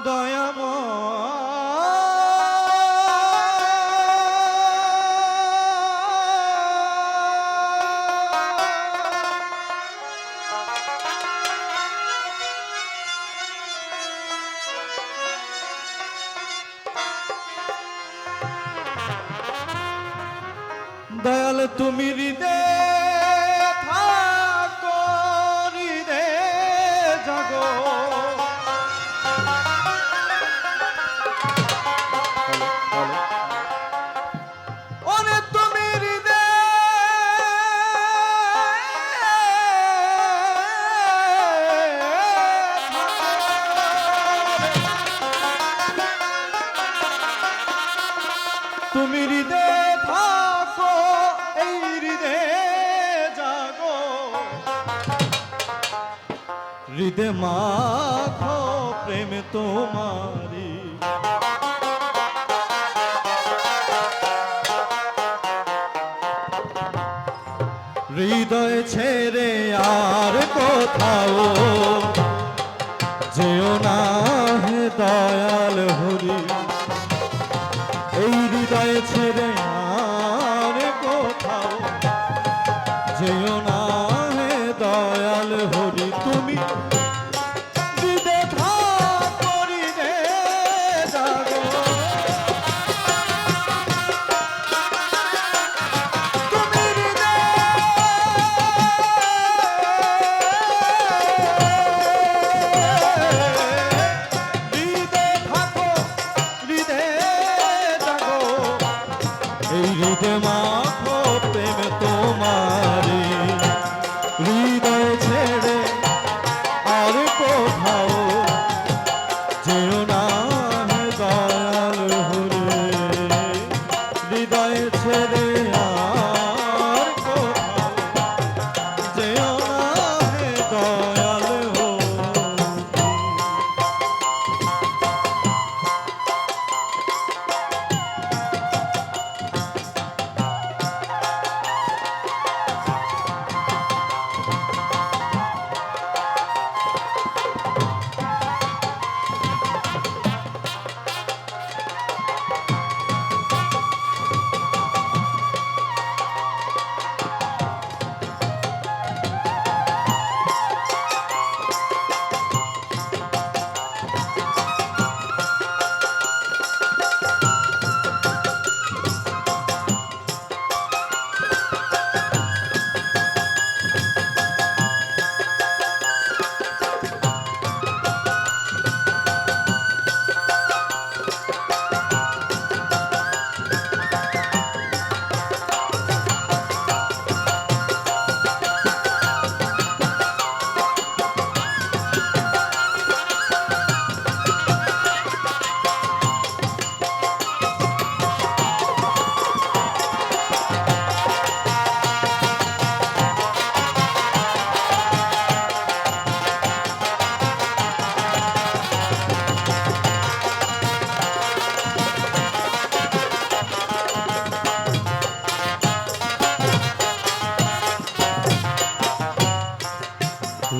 দয়াল তুমি হৃদয়ে থাকো, হৃদয়ে জাগো। ওরে তুমি হৃদয়ে তুমি হৃদয়ে থাকো, এই হৃদয়ে জাগো। হৃদয় মাখো প্রেম তোমারি, হৃদয় ছেড়ে আর কোথাও যেও না হে দয়াল হরি। এই হৃদয় ছেড়ে আর কোথাও যেও না হে দয়াল হরি। তুমি হৃদয়ে থাকো, হৃদয়ে জাগো। তুমি হৃদয়ে থাকো, হৃদয়ে জাগো। এই হৃদয় মাখো প্রেম তোমারি, হৃদয় ছেড়ে আর কোথাও যেও না হে দয়াল হরি। হৃদয় ছেড়ে আর কোথাও যেও না হে দয়াল হরি।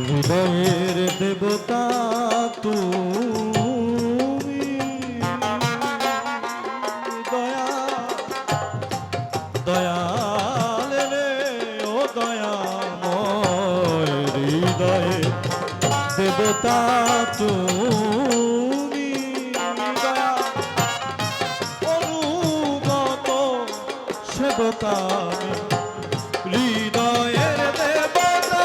হৃদয়ের দেবতা তুমি, দয়া দয়াল রে ও দয়াময়। হৃদয়ের দেবতা তুমি, দয়া অনুগত সেবকা। হৃদয়ের দেবতা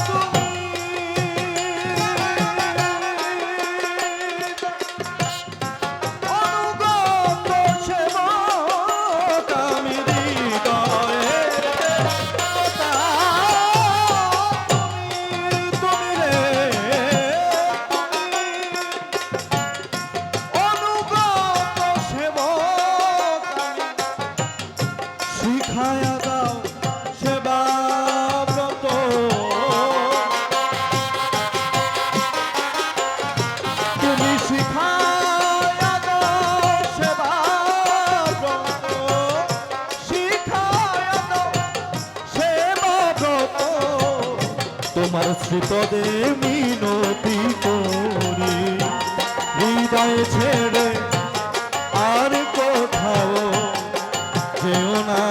তুমি, অনুগত সেবক আমি। হৃদয়ের দেবতা তুমি রে, তুমি অনুগত সেবক আমি। শিখায়া দাও সেবা ব্রত, তুমি শিখায়া দাও সেবা ব্রত, শিখায়া দাও সেবা ব্রত। তোমার শ্রীপদে মিনতি করি, হৃদয় ছেড়ে আর কোথাও যেও না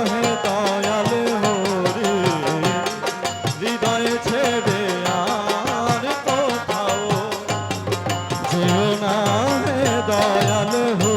হে দয়াল হরি হৃদয় ছেড়ে আর কোথাও যেও না হে দয়াল হরি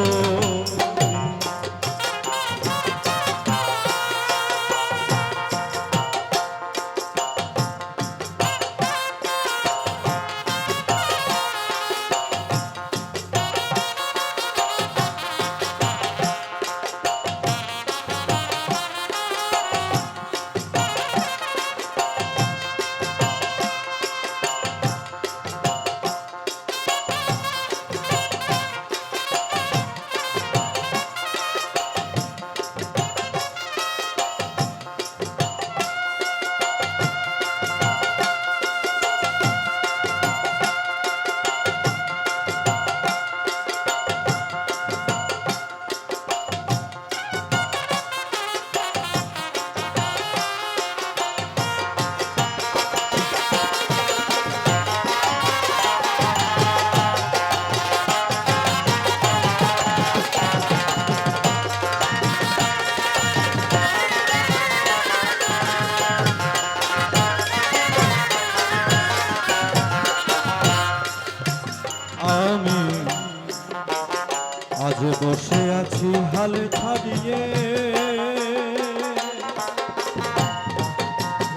আমি আজ বসে আছি হাল ছাড়িয়ে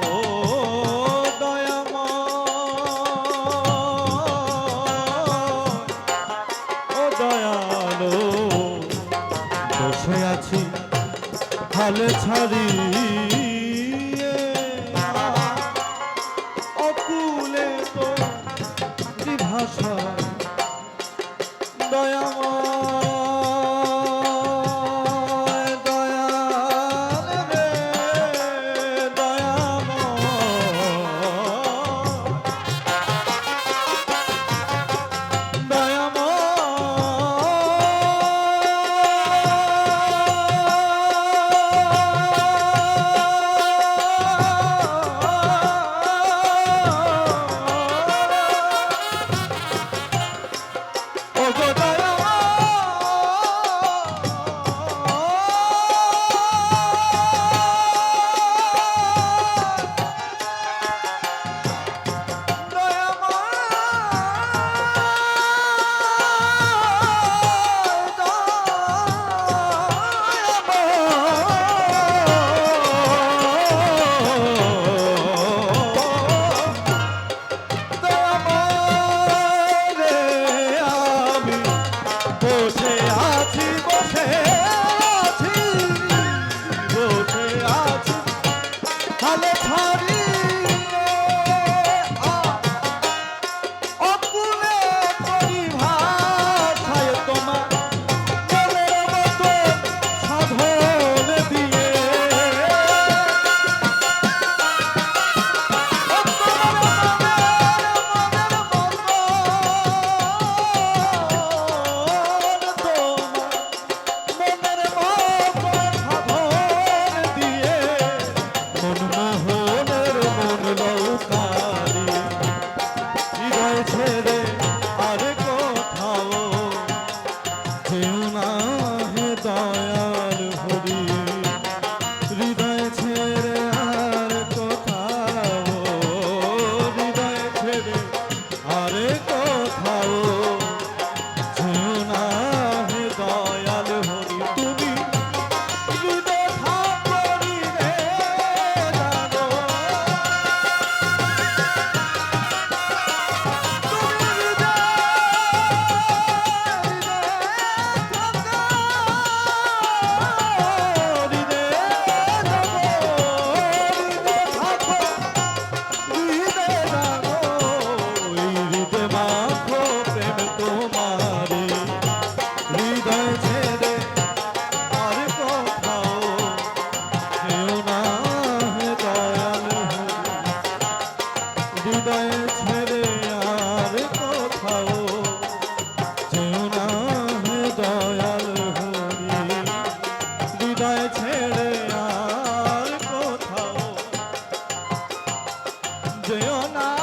ও দয়াময় ও দয়ালো বসে আছি হাল ছাড়িয়ে অকুলে তো ভাষা দয়াময় দয়াল রে যেও না